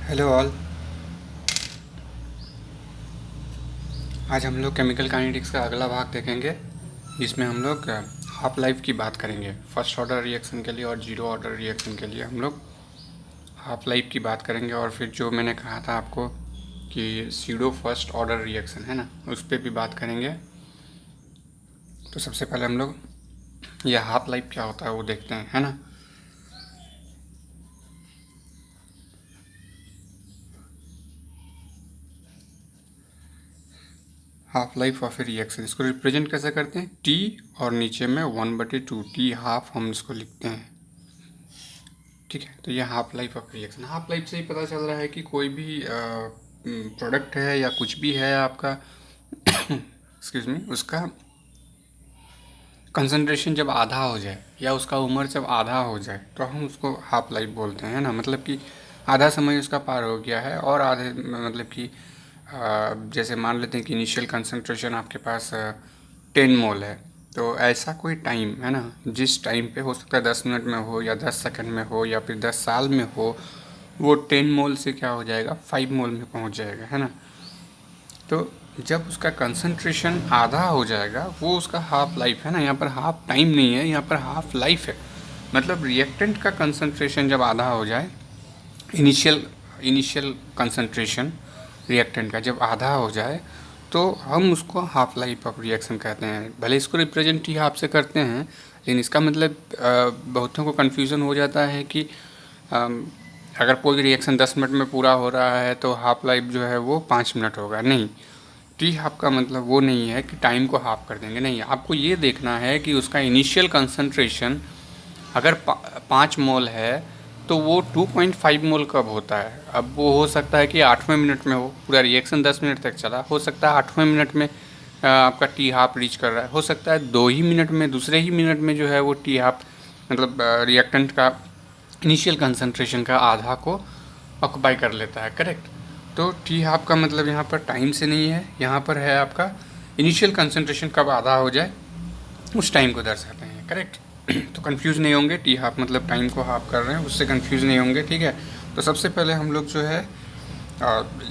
Hello all. आज हम लोग केमिकल काइनेटिक्स का अगला भाग देखेंगे, जिसमें हम लोग हाफ लाइफ की बात करेंगे। फर्स्ट ऑर्डर रिएक्शन के लिए और जीरो ऑर्डर रिएक्शन के लिए हम लोग हाफ लाइफ की बात करेंगे। और फिर जो मैंने कहा था आपको कि सीडो फर्स्ट ऑर्डर रिएक्शन है ना, उस पर भी बात करेंगे। तो सबसे पहले हम लोग यह हाफ लाइफ क्या होता है वो देखते हैं, है ना। Half life of A reaction, इसको रिप्रेजेंट कैसे करते हैं, टी और नीचे में 1/2 टी हाफ हम इसको लिखते हैं। ठीक है, तो ये half life of reaction. Half life से ही पता चल रहा है कि कोई भी प्रोडक्ट है या कुछ भी है आपका एक्सक्यूज मी, उसका कंसंट्रेशन जब आधा हो जाए या उसका उम्र जब आधा हो जाए तो हम उसको हाफ लाइफ बोलते हैं ना। मतलब कि आधा समय उसका पार हो गया है और आधे मतलब कि जैसे मान लेते हैं कि इनिशियल कंसंट्रेशन आपके पास 10 मोल है, तो ऐसा कोई टाइम है ना, जिस टाइम पे हो सकता है 10 मिनट में हो या 10 सेकंड में हो या फिर 10 साल में हो, वो 10 मोल से क्या हो जाएगा, 5 मोल में पहुंच जाएगा, है ना। तो जब उसका कंसंट्रेशन आधा हो जाएगा वो उसका हाफ लाइफ है ना। यहाँ पर हाफ टाइम नहीं है, यहाँ पर हाफ लाइफ है। मतलब रिएक्टेंट का कंसंट्रेशन जब आधा हो जाए, इनिशियल इनिशियल कंसंट्रेशन रिएक्टेंट का जब आधा हो जाए, तो हम उसको हाफ लाइफ ऑफ रिएक्शन कहते हैं। भले इसको रिप्रेजेंट ही हाफ से करते हैं, लेकिन इसका मतलब बहुतों को कन्फ्यूज़न हो जाता है कि अगर कोई रिएक्शन 10 मिनट में पूरा हो रहा है तो हाफ लाइफ जो है वो 5 मिनट होगा। नहीं, टी हाफ का मतलब वो नहीं है कि टाइम को हाफ कर देंगे। नहीं, आपको ये देखना है कि उसका इनिशियल कंसंट्रेशन अगर 5 मोल है तो वो 2.5 मोल कब होता है। अब वो हो सकता है कि 8वें मिनट में हो, पूरा रिएक्शन 10 मिनट तक चला, हो सकता है 8वें मिनट में आपका टी हाफ रीच कर रहा है, हो सकता है 2 ही मिनट में, दूसरे ही मिनट में जो है वो टी हाफ मतलब रिएक्टेंट का इनिशियल कंसंट्रेशन का आधा को ऑक्यूपाई कर लेता है। करेक्ट। तो टी हाफ का मतलब यहाँ पर टाइम से नहीं है, यहाँ पर है आपका इनिशियल कंसंट्रेशन कब आधा हो जाए उस टाइम को दर्शाते हैं। करेक्ट। तो कंफ्यूज नहीं होंगे, टी हाफ मतलब टाइम को हाफ कर रहे हैं, उससे कंफ्यूज नहीं होंगे। ठीक है। तो सबसे पहले हम लोग जो है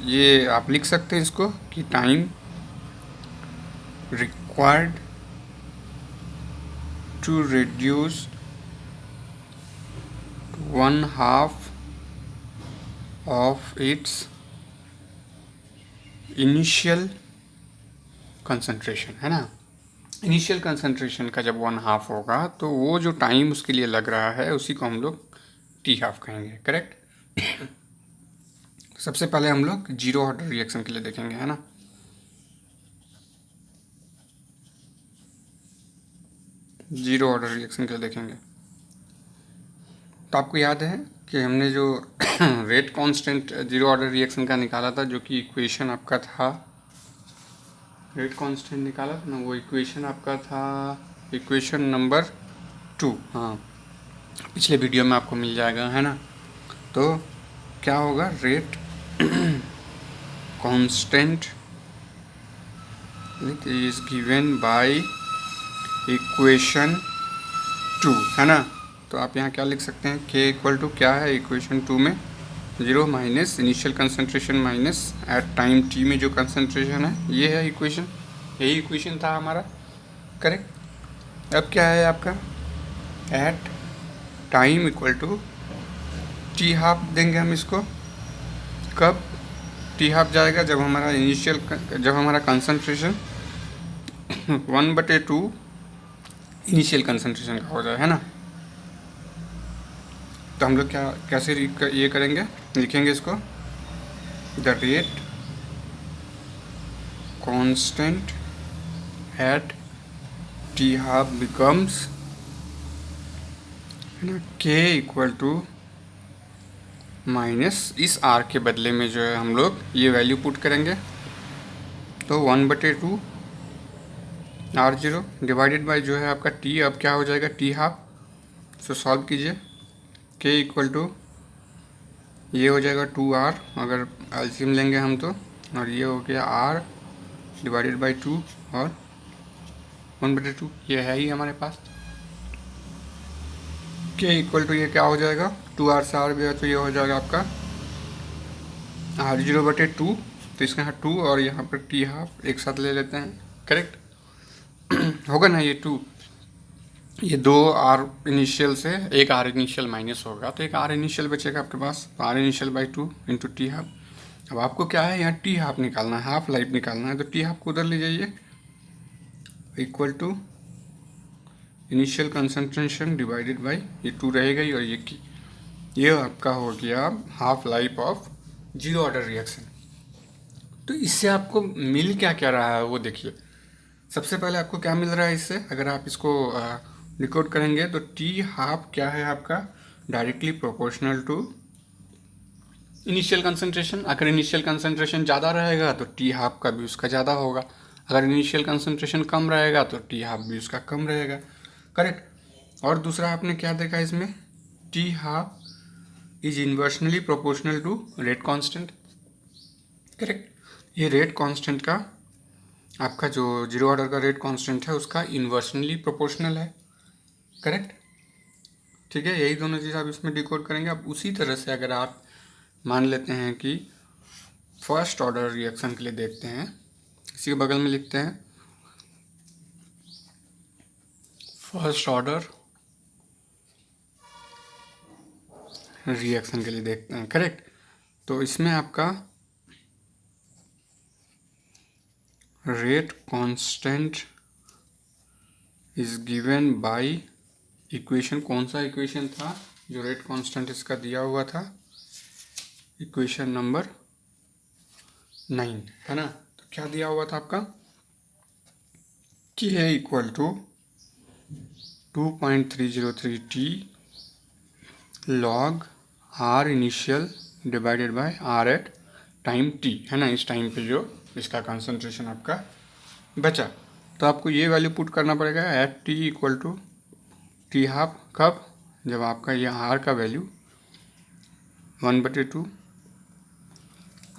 ये आप लिख सकते हैं इसको कि time required to reduce 1/2 of its initial concentration, है ना। इनिशियल कंसंट्रेशन का जब 1/2 होगा तो वो जो टाइम उसके लिए लग रहा है उसी को हम लोग टी हाफ कहेंगे। करेक्ट। सबसे पहले हम लोग जीरो ऑर्डर रिएक्शन के लिए देखेंगे, है ना। जीरो ऑर्डर रिएक्शन के लिए देखेंगे तो आपको याद है कि हमने जो rate constant zero order reaction का निकाला था, जो कि इक्वेशन आपका था, रेट कांस्टेंट निकाला था ना, वो इक्वेशन आपका था इक्वेशन नंबर 2। हाँ, पिछले वीडियो में आपको मिल जाएगा, है ना। तो क्या होगा, rate constant is given by equation 2, है ना। तो आप यहाँ क्या लिख सकते हैं, k इक्वल टू क्या है इक्वेशन 2 में, 0 minus initial concentration minus at time t में जो कंसंट्रेशन है, ये है इक्वेशन। यही इक्वेशन था हमारा। करेक्ट। अब क्या है आपका, at time equal to T half देंगे हम इसको। कब टी हाफ जाएगा, जब हमारा इनिशियल जब हमारा कंसंट्रेशन 1/2 इनिशियल कंसंट्रेशन का हो जाए, है ना। तो हम लोग क्या कैसे ये करेंगे, लिखेंगे इसको, the rate constant at T half becomes, है ना, के इक्वल टू माइनस इस आर के बदले में जो है हम लोग ये वैल्यू पुट करेंगे। तो 1/2 R0 डिवाइडेड बाई जो है आपका टी, अब क्या हो जाएगा टी हाफ। सो सॉल्व कीजिए, के इक्वल टू ये हो जाएगा 2R, अगर एलसीएम लेंगे हम तो, और ये हो गया R डिवाइडेड बाई 2 और 1/2, ये है ही हमारे पास। के इक्वल टू ये क्या हो जाएगा, 2R से R गया तो ये हो जाएगा आपका R0/2, तो इसका यहाँ 2 और यहाँ पर टी हाफ एक साथ ले लेते हैं, करेक्ट होगा ना। ये 2, ये 2 आर इनिशियल से एक आर इनिशियल माइनस होगा, तो एक आर इनिशियल बचेगा आपके पास, तो R initial by 2 into T half. अब आपको क्या है, यहाँ टी हाफ निकालना है, हाफ लाइफ निकालना है, तो टी हाफ को उधर ले जाइए, equal to initial concentration divided by ये 2 रहेगा ही, और ये आपका हो गया half life of zero order reaction. तो इससे आपको मिल क्या क्या रहा है वो देखिए। सबसे पहले आपको क्या मिल रहा है इससे, अगर आप इसको डिकोड करेंगे तो टी हाफ क्या है आपका, directly proportional to initial concentration. अगर इनिशियल कंसंट्रेशन ज़्यादा रहेगा तो टी हाफ का भी उसका ज़्यादा होगा, अगर इनिशियल कंसंट्रेशन कम रहेगा तो टी हाफ भी उसका कम रहेगा, करेक्ट। और दूसरा आपने क्या देखा इसमें, t half is inversely proportional to rate constant, correct. ये रेट कांस्टेंट का आपका जो जीरो ऑर्डर का रेट कांस्टेंट है उसका इन्वर्सनली प्रोपोर्शनल है, करेक्ट, ठीक है। यही दोनों चीज़ आप इसमें डिकोड करेंगे। अब उसी तरह से अगर आप मान लेते हैं कि फर्स्ट ऑर्डर रिएक्शन के लिए देखते हैं, इसी के बगल में लिखते हैं फर्स्ट ऑर्डर रिएक्शन के लिए देखते हैं, करेक्ट। तो इसमें आपका rate constant is given by equation, कौन सा इक्वेशन था जो रेट कांस्टेंट इसका दिया हुआ था, इक्वेशन नंबर 9 है ना। तो क्या दिया हुआ था आपका, k equal to 2.303 t log R initial divided by R at time t, है ना। इस टाइम पे जो इसका कंसंट्रेशन आपका बचा, तो आपको ये वैल्यू पुट करना पड़ेगा at t equal to T half, कब, जब आपका ये आर का वैल्यू 1/2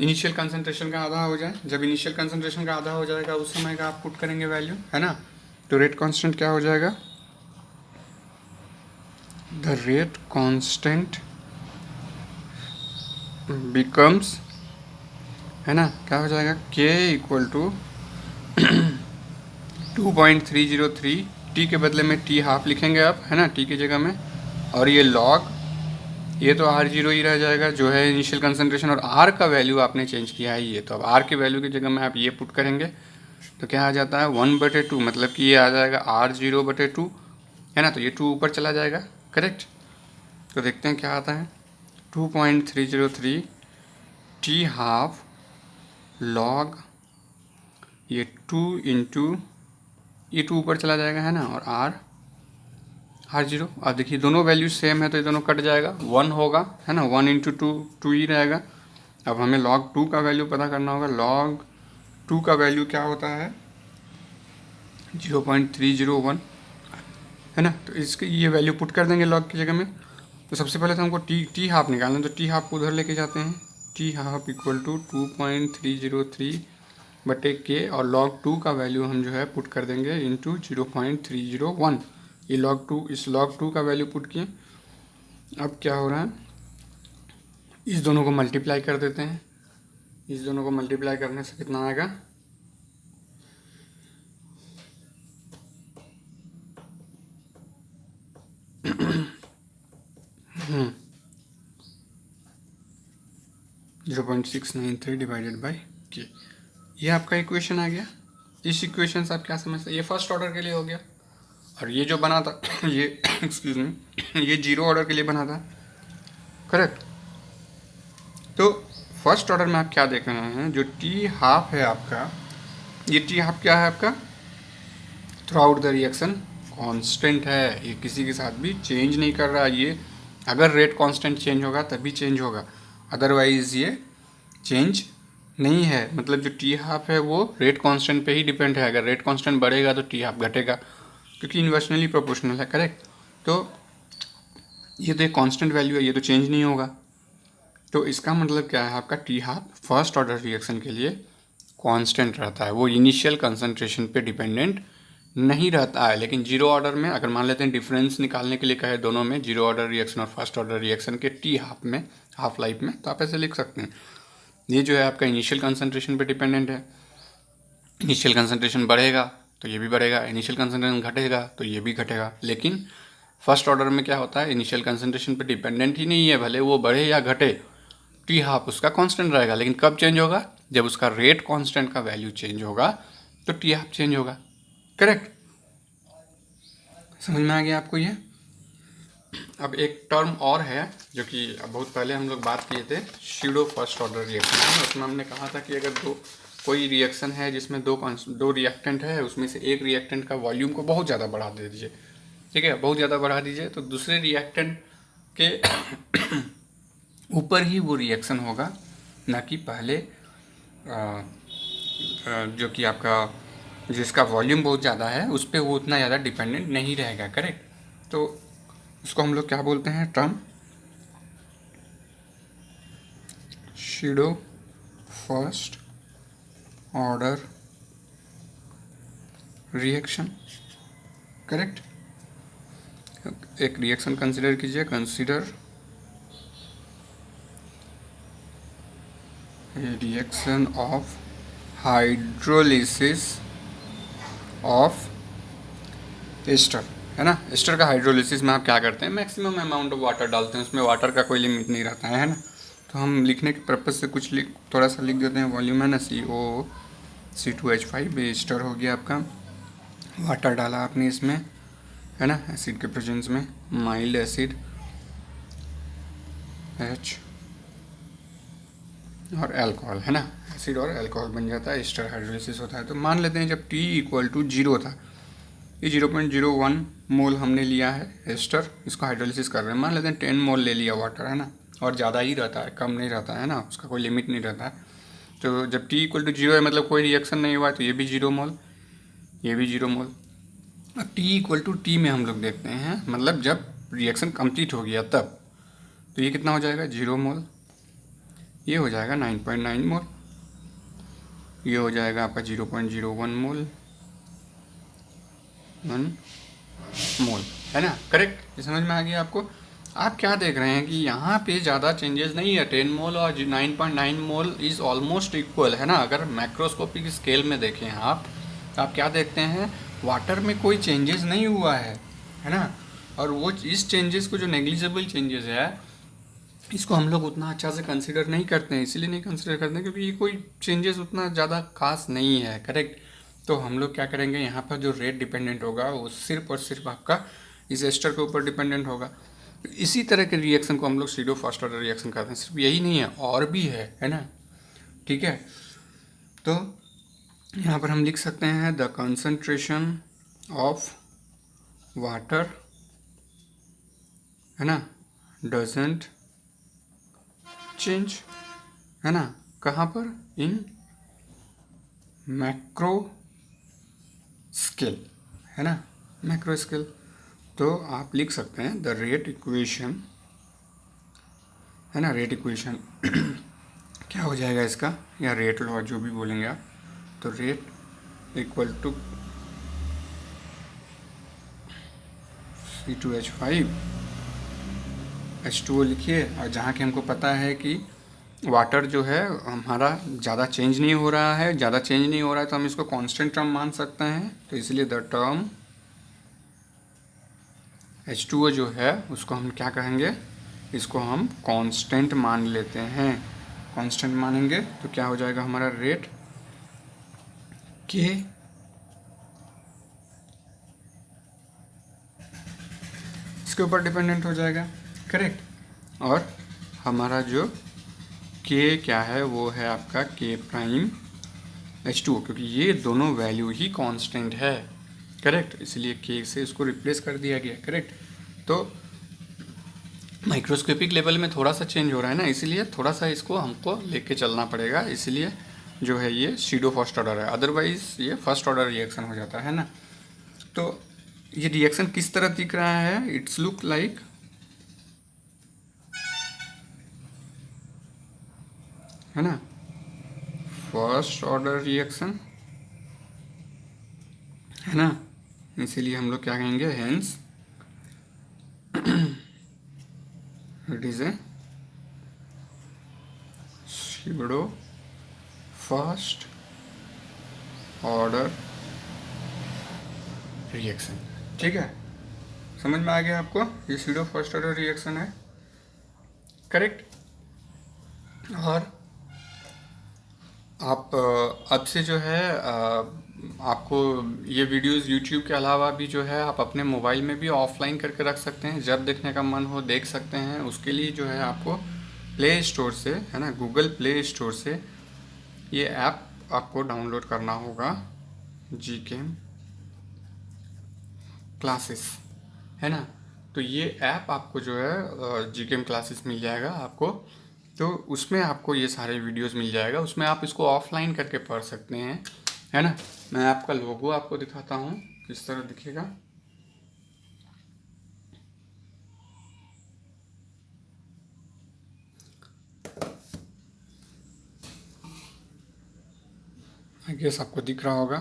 इनिशियल कंसंट्रेशन का आधा हो जाए। जब इनिशियल कंसंट्रेशन का आधा हो जाएगा उस समय का आप पुट करेंगे वैल्यू, है ना। तो रेट कांस्टेंट क्या हो जाएगा, द रेट कांस्टेंट बिकम्स, है ना, क्या हो जाएगा, k इक्वल टू 2.303 t के बदले में t हाफ लिखेंगे आप, है ना, t की जगह में, और ये लॉग, ये तो R0 ही रह जाएगा जो है इनिशियल कंसंट्रेशन, और R का वैल्यू आपने चेंज किया है ये, तो अब R के वैल्यू की जगह में आप ये पुट करेंगे तो क्या आ जाता है 1/2, मतलब कि ये आ जाएगा R0/2, है ना। तो ये 2 ऊपर चला जाएगा, करेक्ट। तो देखते हैं क्या आता है, 2.303 टी हाफ लॉग ये 2 इंटू ये 2 ऊपर चला जाएगा, है ना, और R0। अब देखिए दोनों वैल्यू सेम है तो ये दोनों कट जाएगा, 1 होगा, है ना, 1 इंटू 2 ही रहेगा। अब हमें log 2 का वैल्यू पता करना होगा, log 2 का वैल्यू क्या होता है 0.301, है ना। तो इसके ये वैल्यू पुट कर देंगे log की जगह में। तो सबसे पहले तो हमको टी हाफ निकालना है, तो टी हाफ को उधर लेके जाते हैं, T half equal to 2.303/k, और log 2 का वैल्यू हम जो है पुट कर देंगे इंटू 0.301। ये log 2, इस log 2 का वैल्यू पुट किए। अब क्या हो रहा है, इस दोनों को मल्टीप्लाई कर देते हैं, इस दोनों को मल्टीप्लाई करने से कितना आएगा, जीरो 0.693 डिवाइडेड बाई के। ये आपका इक्वेशन आ गया। इस इक्वेशन से आप क्या समझते हैं, ये फर्स्ट ऑर्डर के लिए हो गया, और ये जो बना था ये एक्सक्यूज मी, ये जीरो ऑर्डर के लिए बना था, करेक्ट। तो फर्स्ट ऑर्डर में आप क्या देख रहे हैं, जो टी हाफ है आपका, ये टी हाफ क्या है आपका, through out the reaction constant है, ये किसी के साथ भी चेंज नहीं कर रहा। ये अगर रेट कांस्टेंट चेंज होगा तभी चेंज होगा, अदरवाइज ये चेंज नहीं है। मतलब जो टी हाफ है वो रेट कांस्टेंट पे ही डिपेंड है, अगर रेट कांस्टेंट बढ़ेगा तो टी हाफ घटेगा, क्योंकि इन्वर्सनली प्रोपोर्शनल है, करेक्ट। तो ये तो एक कांस्टेंट वैल्यू है, ये तो चेंज नहीं होगा। तो इसका मतलब क्या है, आपका T half first order reaction के लिए कांस्टेंट रहता है, वो इनिशियल कंसंट्रेशन पे डिपेंडेंट नहीं रहता है। लेकिन जीरो ऑर्डर में अगर मान लेते हैं डिफरेंस निकालने के लिए कहे दोनों में, जीरो ऑर्डर रिएक्शन और फर्स्ट ऑर्डर रिएक्शन के टी हाफ में, हाफ लाइफ में, तो आप ऐसे लिख सकते हैं ये जो है आपका इनिशियल कंसंट्रेशन पे डिपेंडेंट है। इनिशियल कंसंट्रेशन बढ़ेगा तो ये भी बढ़ेगा, इनिशियल कंसंट्रेशन घटेगा तो ये भी घटेगा। लेकिन फर्स्ट ऑर्डर में क्या होता है, इनिशियल कंसंट्रेशन पे डिपेंडेंट ही नहीं है, भले वो बढ़े या घटे, टी हाफ उसका कांस्टेंट रहेगा। लेकिन कब चेंज होगा, जब उसका रेट कांस्टेंट का वैल्यू चेंज होगा तो टी हाफ चेंज होगा। करेक्ट, समझ में आ गया आपको ये। अब एक टर्म और है जो कि बहुत पहले हम लोग बात किए थे, स्यूडो फर्स्ट ऑर्डर रिएक्शन। उसमें हमने कहा था कि अगर कोई रिएक्शन है जिसमें दो रिएक्टेंट है, उसमें से एक रिएक्टेंट का वॉल्यूम को बहुत ज़्यादा बढ़ा दे दीजिए, ठीक है, बहुत ज़्यादा बढ़ा दीजिए, तो दूसरे रिएक्टेंट के ऊपर ही वो रिएक्शन होगा, ना कि पहले जो कि आपका जिसका वॉल्यूम बहुत ज़्यादा है उस पर वो उतना ज़्यादा डिपेंडेंट नहीं रहेगा। करेक्ट, तो उसको हम लोग क्या बोलते हैं, term pseudo first order reaction. Correct, एक रिएक्शन कंसिडर कीजिए, consider reaction of hydrolysis of ester, है ना। एस्टर का हाइड्रोलिसिस में आप क्या करते हैं, मैक्सिमम अमाउंट ऑफ वाटर डालते हैं, उसमें वाटर का कोई लिमिट नहीं रहता है ना। तो हम लिखने के पर्पज से कुछ थोड़ा सा लिख देते हैं, वॉल्यूम है ना CO2H5 एस्टर हो गया आपका, वाटर डाला आपने इसमें, है ना, एसिड के प्रेजेंस में, माइल्ड एसिड H और अल्कोहल, है ना, एसिड और अल्कोहल बन जाता है, एस्टर हाइड्रोलिसिस होता है। तो मान लेते हैं जब T इक्वल टू 0 था, ये 0.01 मोल हमने लिया है एस्टर, इसको हाइड्रोलिसिस कर रहे हैं, मान लेते हैं 10 मोल ले लिया वाटर, है ना, और ज़्यादा ही रहता है, कम नहीं रहता है ना, उसका कोई लिमिट नहीं रहता है। तो जब T इक्वल टू 0 है मतलब कोई रिएक्शन नहीं हुआ है, तो ये भी 0 मोल, ये भी 0 मोल। अब T इक्वल टू T में हम लोग देखते हैं, मतलब जब रिएक्शन कंप्लीट हो गया तब, तो ये कितना हो जाएगा, 0 मोल, ये हो जाएगा 9.9 मोल, ये हो जाएगा आपका 0.01 मोल, 1 मोल, है ना। करेक्ट, ये समझ में आ गया आपको। आप क्या देख रहे हैं कि यहाँ पे ज़्यादा चेंजेस नहीं है, 10 मोल और 9.9 मोल इज़ ऑलमोस्ट इक्वल, है ना। अगर मैक्रोस्कोपिक स्केल में देखें आप, तो आप क्या देखते हैं, वाटर में कोई चेंजेस नहीं हुआ है ना। और वो इस चेंजेस को, जो नेग्लिजिबल चेंजेस है, इसको हम लोग उतना अच्छा से कंसिडर नहीं करते हैं। इसीलिए नहीं कंसिडर करते हैं क्योंकि ये कोई चेंजेस उतना ज़्यादा खास नहीं है। करेक्ट, तो हम लोग क्या करेंगे, यहाँ पर जो रेट डिपेंडेंट होगा वो सिर्फ और सिर्फ आपका इस एस्टर के ऊपर डिपेंडेंट होगा। तो इसी तरह के रिएक्शन को हम लोग स्यूडो फर्स्ट ऑर्डर रिएक्शन करते हैं। सिर्फ यही नहीं है, और भी है ना, ठीक है। तो यहाँ पर हम लिख सकते हैं द कंसंट्रेशन ऑफ वाटर, है ना, डजेंट चेंज, है ना, कहाँ पर, इन मैक्रो स्केल, है ना, मैक्रो स्केल। तो आप लिख सकते हैं द रेट इक्वेशन, है ना, रेट इक्वेशन क्या हो जाएगा इसका, या रेट लॉ जो भी बोलेंगे आप, तो rate equal to C2H5 H2O लिखिए। और जहाँ कि हमको पता है कि वाटर जो है हमारा ज़्यादा चेंज नहीं हो रहा है, ज़्यादा चेंज नहीं हो रहा है, तो हम इसको कांस्टेंट टर्म मान सकते हैं। तो इसलिए द टर्म H2O जो है उसको हम क्या कहेंगे, इसको हम कांस्टेंट मान लेते हैं। कांस्टेंट मानेंगे तो क्या हो जाएगा हमारा रेट के इसके ऊपर डिपेंडेंट हो जाएगा। करेक्ट, और हमारा जो के क्या है वो है आपका के प्राइम H2O, क्योंकि ये दोनों वैल्यू ही कांस्टेंट है। करेक्ट, इसलिए के से इसको रिप्लेस कर दिया गया। करेक्ट, तो माइक्रोस्कोपिक लेवल में थोड़ा सा चेंज हो रहा है ना, इसीलिए थोड़ा सा इसको हमको लेके चलना पड़ेगा। इसलिए जो है ये स्यूडो फर्स्ट ऑर्डर है, अदरवाइज ये फर्स्ट ऑर्डर रिएक्शन हो जाता है ना। तो ये रिएक्शन किस तरह दिख रहा है, इट्स लुक लाइक, है ना, फर्स्ट ऑर्डर रिएक्शन, है ना। इसीलिए हम लोग क्या कहेंगे, hence it is a pseudo first order reaction. ठीक है, समझ में आ गया आपको? ये सीडो फर्स्ट ऑर्डर रिएक्शन है, करेक्ट। और आप अब से जो है आपको ये वीडियोस यूट्यूब के अलावा भी जो है आप अपने मोबाइल में भी ऑफलाइन करके रख सकते हैं, जब देखने का मन हो देख सकते हैं। उसके लिए जो है आपको प्ले स्टोर से, है ना, गूगल प्ले स्टोर से ये ऐप आपको डाउनलोड करना होगा, जीकेम क्लासेस, है ना। तो ये ऐप आपको जो है जीकेम क्लासेस मिल जाएगा आपको, तो उसमें आपको ये सारे वीडियोस मिल जाएगा, उसमें आप इसको ऑफलाइन करके पढ़ सकते हैं, है ना। मैं आपका लोगो आपको दिखाता हूँ किस तरह दिखेगा। आई गेस आपको दिख रहा होगा,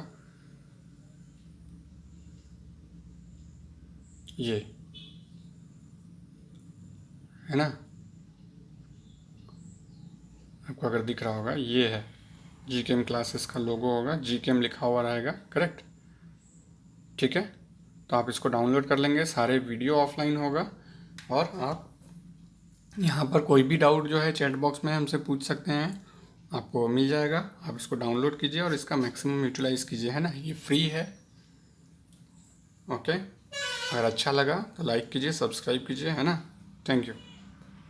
ये है ना, आपको अगर दिख रहा होगा ये है जीकेम क्लासेस का लोगो होगा, जीकेम लिखा हुआ रहेगा, करेक्ट। ठीक है, तो आप इसको डाउनलोड कर लेंगे, सारे वीडियो ऑफलाइन होगा, और आप यहाँ पर कोई भी डाउट जो है चैट बॉक्स में हमसे पूछ सकते हैं, आपको मिल जाएगा। आप इसको डाउनलोड कीजिए और इसका मैक्सिमम यूटिलाइज़ कीजिए, है ना, ये फ्री है। ओके, अगर अच्छा लगा तो लाइक कीजिए, सब्सक्राइब कीजिए, है ना। Thank you.